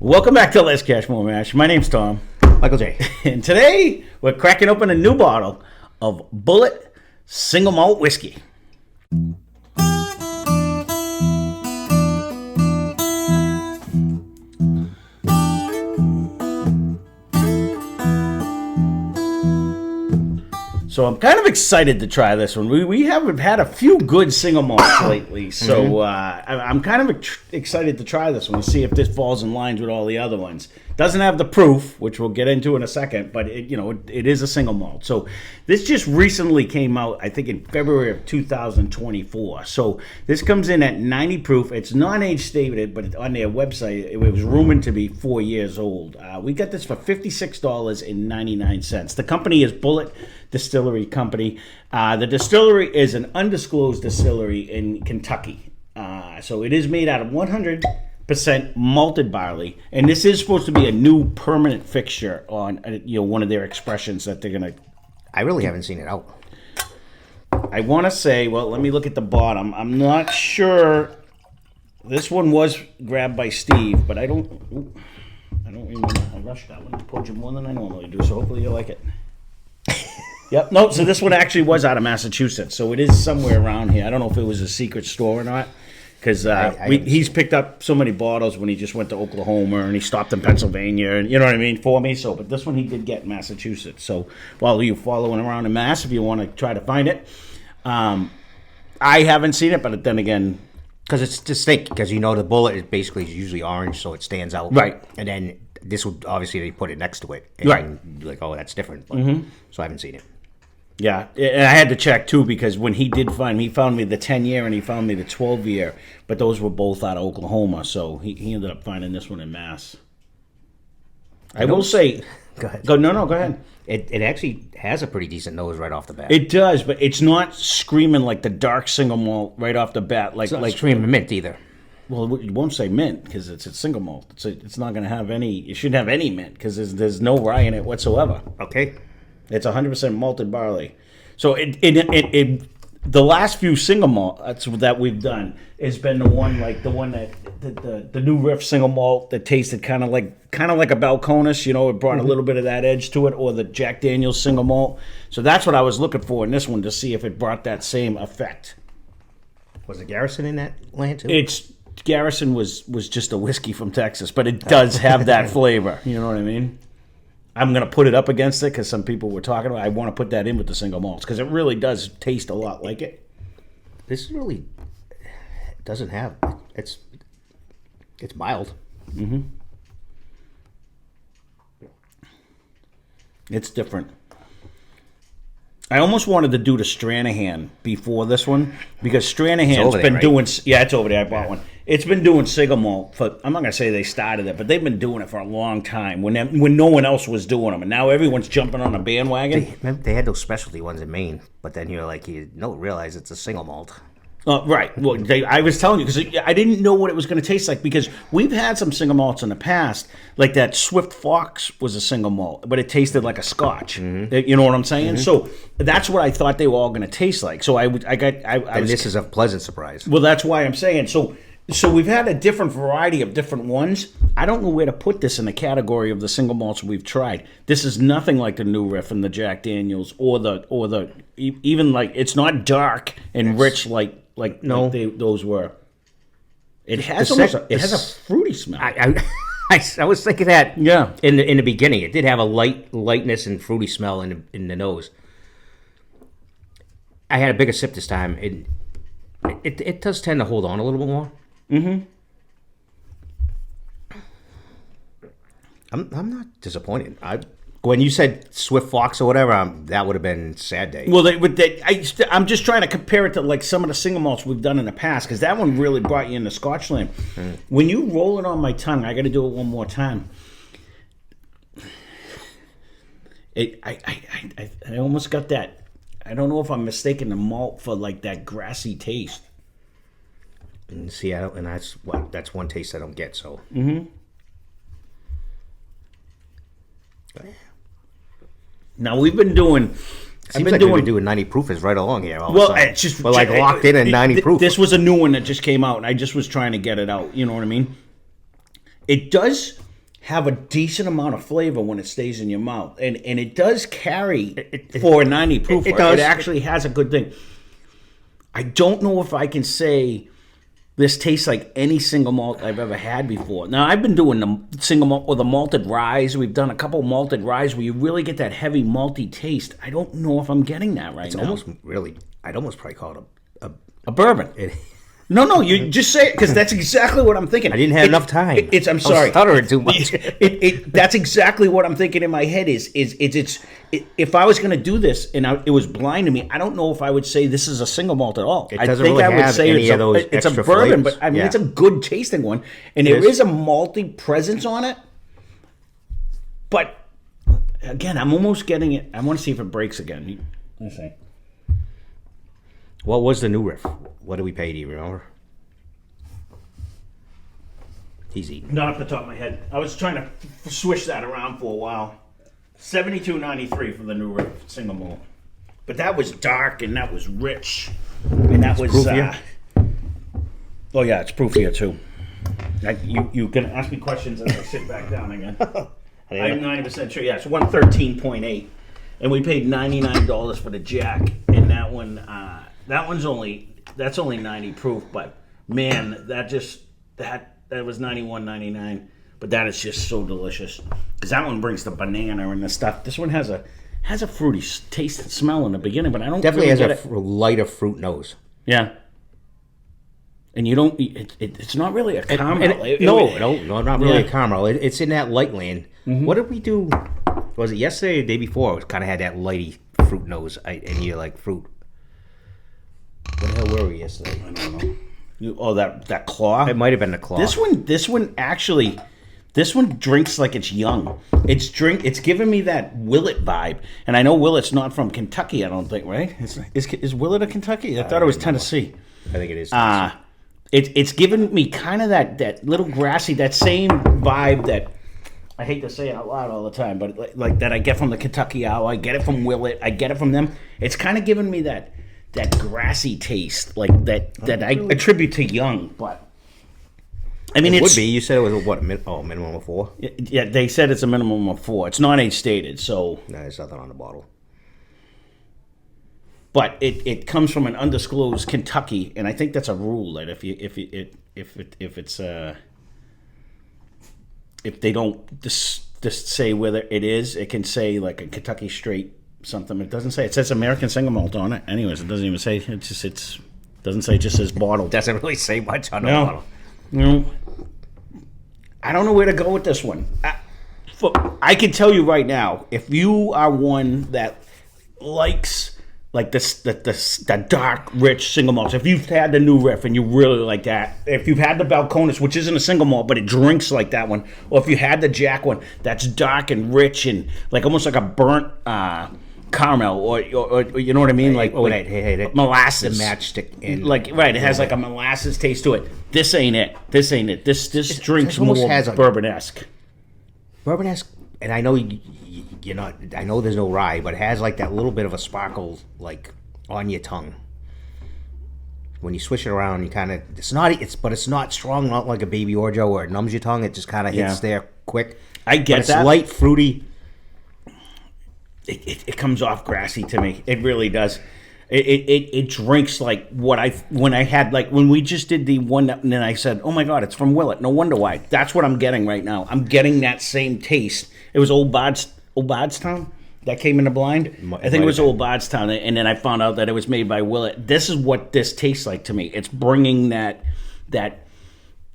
Welcome back to Less Cash More Mash. My name's Tom. Michael J. And today we're cracking open a new bottle of Bulleit single malt whiskey. So I'm kind of excited to try this one. We haven't had a few good single malts lately, so I'm kind of excited to try this one and see if this falls in line with all the other ones. Doesn't have the proof, which we'll get into in a second, but it is a single malt. So this just recently came out, I think, in February of 2024. So this comes in at 90 proof. It's non-age stated, but on their website, it was rumored to be 4 years old. We got this for $56.99. The company is Bulleit Distillery Company. The distillery is an undisclosed distillery in Kentucky. So it is made out of 100% malted barley, and this is supposed to be a new permanent fixture on one of their expressions that they're gonna. I really haven't seen it out. I want to say, well, let me look at the bottom. I'm not sure. This one was grabbed by Steve, but I don't remember. I rushed that one. I poured you more than I normally do, so hopefully you like it. Yep. No, so this one actually was out of Massachusetts, so it is somewhere around here. I don't know if it was a secret store or not, because he's picked up so many bottles when he just went to Oklahoma and he stopped in Pennsylvania, and you know what I mean, for me. So, but this one he did get in Massachusetts. So while you're following around in Mass, if you want to try to find it, I haven't seen it, but then again, because it's distinct, because the Bulleit is basically usually orange, so it stands out. Right. And then this would, obviously, they put it next to it. And right. Like, oh, that's different. But, so I haven't seen it. Yeah, and I had to check, too, because when he found me the 10-year and he found me the 12-year, but those were both out of Oklahoma, so he ended up finding this one in Mass. I will say... Go ahead. Go ahead. It actually has a pretty decent nose right off the bat. It does, but it's not screaming like the dark single malt right off the bat. It's not screaming mint either. Well, you won't say mint because it's a single malt. It's not going to have any... It shouldn't have any mint because there's no rye in it whatsoever. Okay. It's 100% malted barley. So the last few single malts that we've done has been the one that the new Riff single malt that tasted kind of like a Balcones. It brought a little bit of that edge to it, or the Jack Daniel's single malt. So that's what I was looking for in this one, to see if it brought that same effect. Was it Garrison in that land too? Garrison was just a whiskey from Texas, but it does have that flavor. You know what I mean? I'm going to put it up against it because some people were talking about it. I want to put that in with the single malts because it really does taste a lot like it. This really doesn't have... It's mild. Mm-hmm. It's different. I almost wanted to do the Stranahan before this one because Stranahan's been doing... Yeah, it's over there. I bought one. It's been doing single malt for... I'm not going to say they started it, but they've been doing it for a long time when no one else was doing them. And now everyone's jumping on a bandwagon. They had those specialty ones in Maine, but then you're like, you don't realize it's a single malt. Right. Well, I was telling you because I didn't know what it was going to taste like because we've had some single malts in the past, like that Swift Fox was a single malt, but it tasted like a Scotch. Mm-hmm. You know what I'm saying? Mm-hmm. So that's what I thought they were all going to taste like. So this is a pleasant surprise. Well, that's why I'm saying so. So we've had a different variety of different ones. I don't know where to put this in the category of the single malts we've tried. This is nothing like the New Riff and the Jack Daniels or the even like it's not dark and rich like those were. It has a fruity smell. I was thinking that in the beginning. It did have a lightness and fruity smell in the nose. I had a bigger sip this time. It does tend to hold on a little bit more. Mm-hmm. I'm not disappointed. When you said Swift Fox or whatever, that would have been Sad Day. Well, I'm just trying to compare it to like some of the single malts we've done in the past because that one really brought you into Scotchland. Mm. When you roll it on my tongue, I got to do it one more time. I almost got that. I don't know if I'm mistaking the malt for like that grassy taste. And see, that's one taste I don't get. So. Mm-hmm. Now we've been doing Seems like we've been doing 90 proof is right along here. Well, it's just we're like locked in at 90 proof. This was a new one that just came out, and I just was trying to get it out. You know what I mean? It does. have a decent amount of flavor when it stays in your mouth, and it does carry for a 90 proof. It does. It actually has a good thing. I don't know if I can say this tastes like any single malt I've ever had before. Now, I've been doing the single malt with a malted rye. We've done a couple malted ryes where you really get that heavy malty taste. I don't know if I'm getting that right now. Almost really, I'd almost probably call it a bourbon. No, you just say it because that's exactly what I'm thinking. I didn't have enough time. I'm sorry. I was stuttering too much. That's exactly what I'm thinking in my head. If I was going to do this and it was blind to me, I don't know if I would say this is a single malt at all. It doesn't really have any of those it's a extra bourbon, flavors. but I mean Yeah. it's a good tasting one, and there is a malty presence on it. But again, I'm almost getting it. I want to see if it breaks again. Let's see. What was the new riff? What did we pay? Do you remember? He's eating. Not off the top of my head. I was trying to swish that around for a while. $72.93 for the new riff single malt. But that was dark and that was rich, and that was. Proofier? Oh yeah, it's proofier too. You can ask me questions as I sit back down again. I'm 90% sure. Yeah, it's 113.8, and we paid $99 for the Jack, and that one. That's only 90 proof, but man, that was $91.99. But that is just so delicious because that one brings the banana and the stuff. This one has a fruity taste and smell in the beginning, but I don't Definitely really has a lighter fruit nose. Yeah, and you don't. It's not really a caramel. No, not really Yeah. a caramel. It's in that light land. Mm-hmm. What did we do? Was it yesterday or the day before? It kind of had that lighty fruit nose, and you're like fruit. What the hell were we yesterday? I don't know. That claw. It might have been the claw. This one actually. This one drinks like it's young. It's giving me that Bulleit vibe, and I know Bulleit's not from Kentucky. I don't think, right? Is Bulleit a Kentucky? I thought it was Tennessee. I think it is. It's giving me kind of that little grassy, that same vibe that I hate to say it out loud all the time, but like that I get from the Kentucky Owl. I get it from Bulleit. I get it from them. It's kind of giving me that grassy taste, like that I attribute to young, but. I mean, it would be. You said it was minimum of 4? Yeah, they said it's a minimum of 4. It's not age stated, so. No, there's nothing on the bottle. But it comes from an undisclosed Kentucky, and I think that's a rule that if they don't just say whether it is, it can say like a Kentucky straight something. It doesn't say. It says American single malt on it. Anyways, it doesn't even say. It doesn't say. It just says bottled. Doesn't really say much on the bottle. No, I don't know where to go with this one. I can tell you right now, if you are one that likes like the dark, rich single malts, if you've had the new riff and you really like that, if you've had the Balcones, which isn't a single malt but it drinks like that one, or if you had the Jack one that's dark and rich and like almost like a burnt caramel, or you know what I mean, like molasses, the matchstick, in, it has like a molasses taste to it. This ain't it. This drinks more bourbon-esque. Bourbon-esque, and I know you're not. I know there's no rye, but it has like that little bit of a sparkle, like on your tongue. When you swish it around, you kind of it's not strong, not like a baby orgeat where it numbs your tongue. It just kind of hits there quick. I get that. It's light, fruity. It comes off grassy to me. It really does. It drinks like when we just did the one and then I said, oh my God, it's from Bulleit. No wonder why. That's what I'm getting right now. I'm getting that same taste. It was Old Bardstown that came in the blind. I think it was Old Bardstown, and then I found out that it was made by Bulleit. This is what this tastes like to me. It's bringing that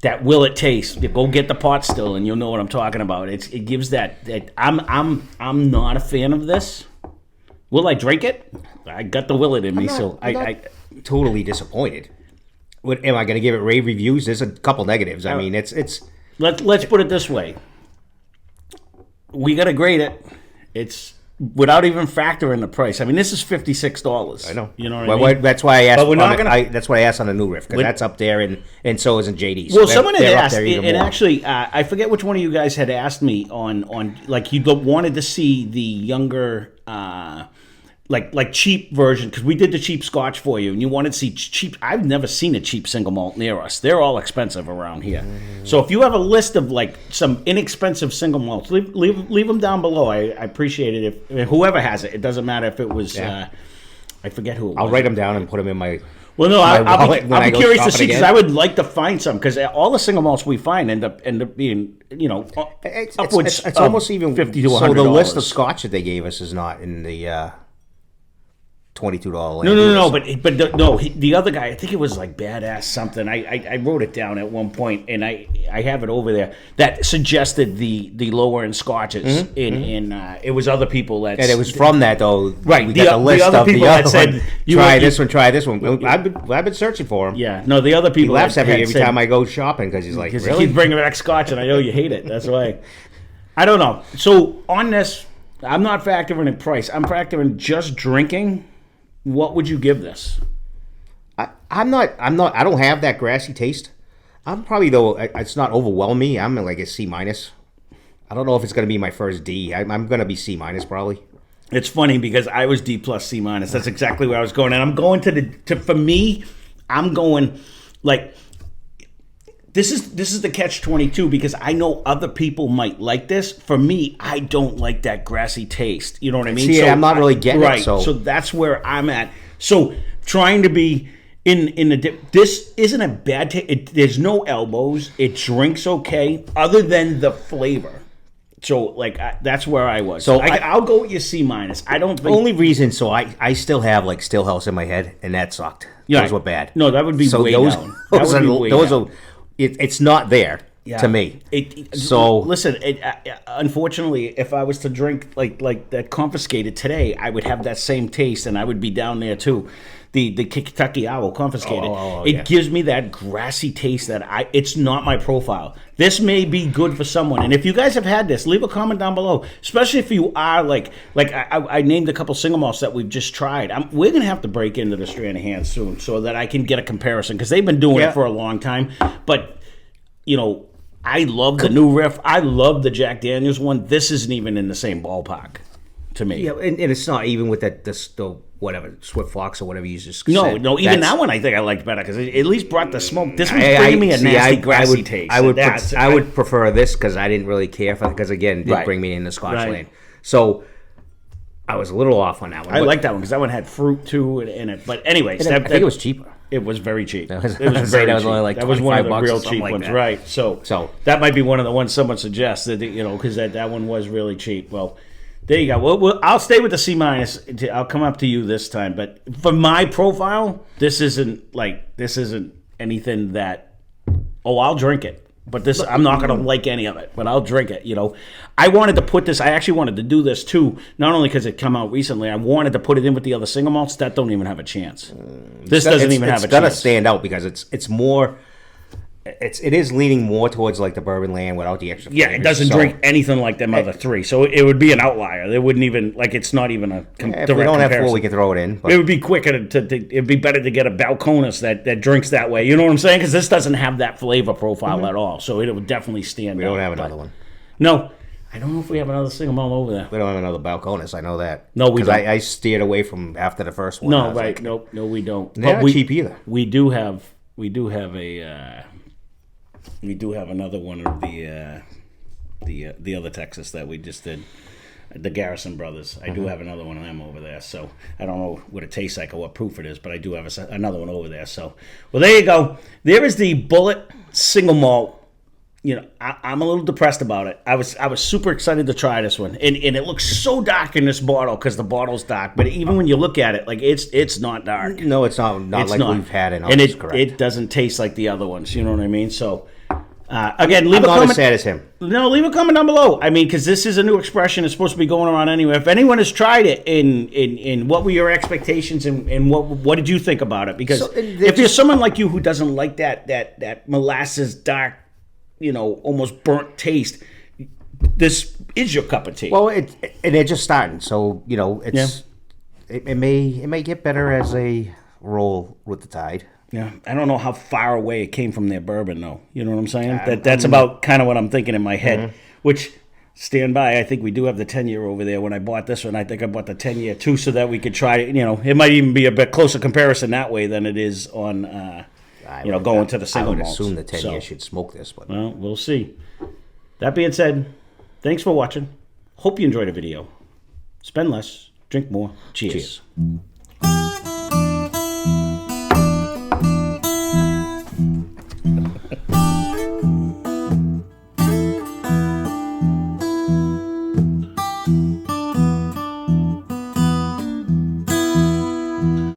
Bulleit taste. You go get the pot still, and you'll know what I'm talking about. It gives that. I'm not a fan of this. Will I drink it? I got the Bulleit in me, I'm not totally disappointed. Am I going to give it rave reviews? There's a couple negatives. I mean, it's. Let's put it this way. We got to grade it. It's without even factoring the price. I mean, this is $56. I know. You know what I mean? That's why I asked. But we're not gonna. That's why I asked on the new riff because that's up there, and so isn't JD. So well, someone had asked, and actually, I forget which one of you guys had asked me on like you wanted to see the younger. like cheap version, because we did the cheap Scotch for you, and you wanted to see cheap. I've never seen a cheap single malt near us. They're all expensive around here. So if you have a list of like some inexpensive single malts, leave them down below. I appreciate it. If whoever has it, it doesn't matter if it was. I forget who it was. I'll write them down and put them in my. Well, no, I'll be curious to see, because again. I would like to find some, because all the single malts we find end up being, upwards It's almost even $50 to $100. So the list of Scotch that they gave us is not in the $22. No, but the other guy, I think it was like Badass something. I wrote it down at one point, and I have it over there, that suggested the lower end Scotches, and it was other people that. And it was from that though. Right, We got the list other of people the that other said, one. Try this one. I've been searching for him. Yeah, no, the other He people. laughs that every had said- time I go shopping because he's like, Because really? he keeps bringing back Scotch, and I know you hate it. That's why. I don't know. So on this, I'm not factoring in price. I'm factoring just drinking. What would you give this? I'm not. I don't have that grassy taste. I'm probably though. It's not overwhelming. I'm like a C minus. I don't know if it's going to be my first D. I'm going to be C minus probably. It's funny because I was D plus C minus. That's exactly where I was going, and I'm going for me. I'm going like. This is the catch-22, because I know other people might like this. For me, I don't like that grassy taste. You know what I mean? See, I'm not really getting it. So that's where I'm at. So trying to be in the dip. This isn't a bad taste. There's no elbows. It drinks okay, other than the flavor. So like that's where I was. So I'll go with your C minus. I don't think Only reason, so I still have like Stillhouse in my head, and that sucked. Those were bad. No, that would be way down. Those are. It's not there to me. So listen, unfortunately, if I was to drink like that confiscated today, I would have that same taste, and I would be down there too. The Kentucky Owl confiscated. It gives me that grassy taste that it's not my profile. This may be good for someone, and if you guys have had this, leave a comment down below. Especially if you are like I named a couple single malts that we've just tried. We're gonna have to break into the Strand of Hands soon so that I can get a comparison, because they've been doing it for a long time. But I love the new riff. I love the Jack Daniels one. This isn't even in the same ballpark to me. yeah, and it's not even with the whatever Swift Fox or whatever you just No, said. even that one I think I liked better, because it at least brought the smoke. This one's bringing me a nasty, grassy taste. I would prefer this because I didn't really care for it, because again, it did bring me into Scotch lane. So I was a little off on that one. I like that one because that one had fruit too in it. But anyways, I think it was cheaper. It was very cheap. It was very that was cheap. only like that was one of the $25 real or something cheap like ones, that. right? So that might be one of the ones someone suggests that because that one was really cheap. Well, there you go. Well, I'll stay with the C minus. I'll come up to you this time. But for my profile, this isn't anything that. Oh, I'll drink it. But this, I'm not going to like any of it, but I'll drink it, I wanted to put this, I actually wanted to do this too, not only because it came out recently, I wanted to put it in with the other single malts that don't even have a chance. This doesn't even have a chance. It's got to stand out because it's more, it is leaning more towards like the bourbon land without the extra flavors. Yeah, it doesn't drink anything like them other three, so it would be an outlier. It wouldn't even, it's not even a direct if we don't comparison. have four, we can throw it in. But it would be quicker it'd be better to get a Balcones that drinks that way. You know what I'm saying? Because this doesn't have that flavor profile at all, so it would definitely stand out. We don't have another one. No. I don't know if we have another single malt over there. We don't have another Balcones, I know that. No, we don't. Because I steered away from after the first one. No, right. No, we don't. They're not cheap either. We do have another one of the other Texas that we just did, the Garrison Brothers. I do have another one of them over there. So I don't know what it tastes like or what proof it is, but I do have another one over there. So, well, there you go. There is the Bulleit single malt. I'm a little depressed about it. I was super excited to try this one, and it looks so dark in this bottle because the bottle's dark. But even when you look at it, it's not dark. No, it's not. Not It's like not. we've had in and others, correct. it doesn't taste like the other ones. You know what I mean? So again, leave I'm a not comment. as sad as him. No, leave a comment down below. I mean, because this is a new expression. It's supposed to be going around anywhere. If anyone has tried it, in what were your expectations, and what did you think about it? Because if you're someone like you who doesn't like that molasses dark, almost burnt taste, this is your cup of tea. Well, they're just starting, so it's it may get better as they roll with the tide. Yeah, I don't know how far away it came from their bourbon, though. You know what I'm saying? That's about kind of what I'm thinking in my head. Which stand by. I think we do have the 10-year over there. When I bought this one, I think I bought the 10-year too, so that we could try. It might even be a bit closer comparison that way than it is on. Going to the single I would malts. assume the 10 years should smoke this, but Well, we'll see. That being said, thanks for watching. Hope you enjoyed the video. Spend less, drink more. Cheers. cheers.